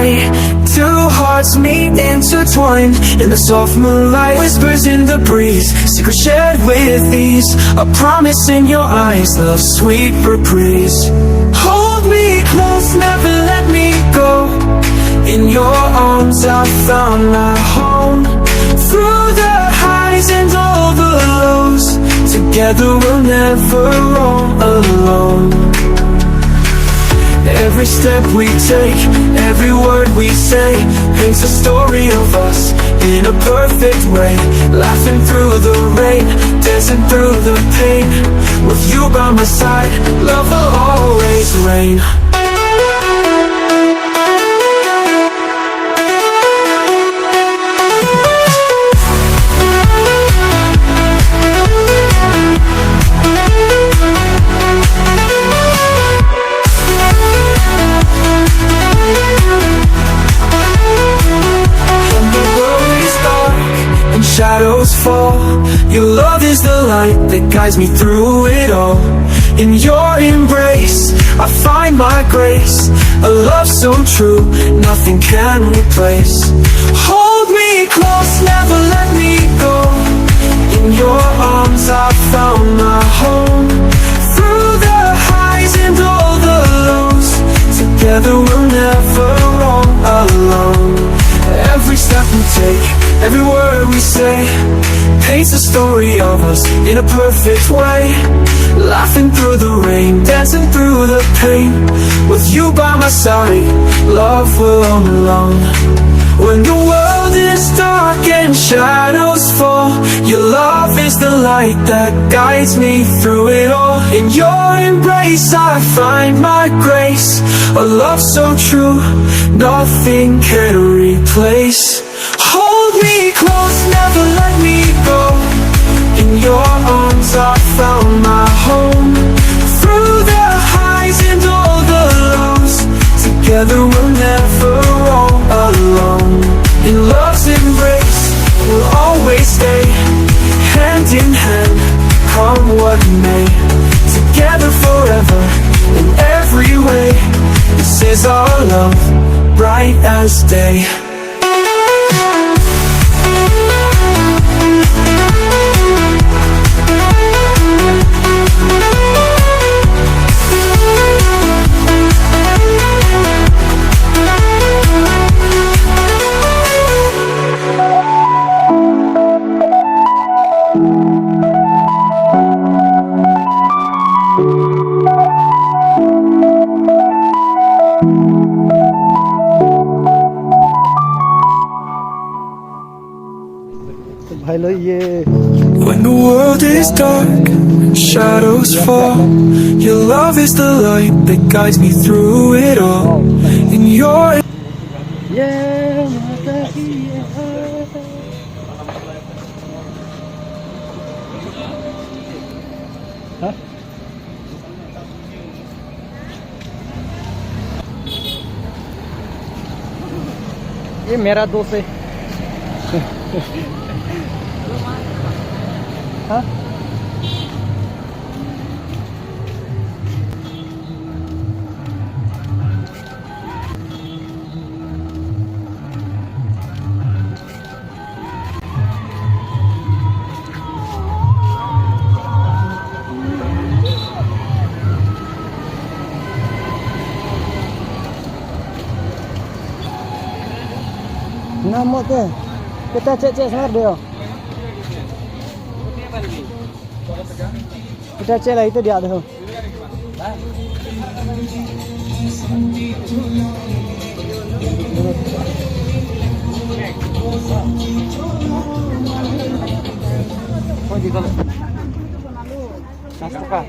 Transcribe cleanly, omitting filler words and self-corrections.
night, two hearts meet intertwined in the soft moonlight. Whispers in the breeze, secrets shared with ease. A promise in your eyes, love's sweet reprise. Hold me close, never let me go. In your arms I found my home. Through the highs and all the lows, together we'll never roam alone. Every step we take, every word we say, paints a story of us in a perfect way. Laughing through the rain, dancing through the pain. With you by my side, love will always reign. Shadows fall, your love is the light that guides me through it all. In your embrace, I find my grace. A love so true, nothing can replace. Hold me close, never let me go. In your arms I found my home. Through the highs and all the lows, together we'll never roam alone. Every step we take, every word we say, paints a story of us in a perfect way. Laughing through the rain, dancing through the pain. With you by my side, love will roam alone. When the world is dark and shadows fall, your love is the light that guides me through it all. In your embrace I find my grace. A love so true, nothing can replace. Hold me close, never let me go. In your arms I found my home. Through the highs and all the lows, together we'll never roam alone. In love's embrace, we'll always stay. Hand in hand, come what may. Together forever, in every way. This is our love, bright as day. When the world is dark, shadows fall, your love is the light that guides me through it all. In your ये मेरा दोस्त है। हाँ? Ngamuk ke? Kita cek-cek sebentar dia. Kita cek lah, itu dia ada. Oh, di kalau. Kas tukar.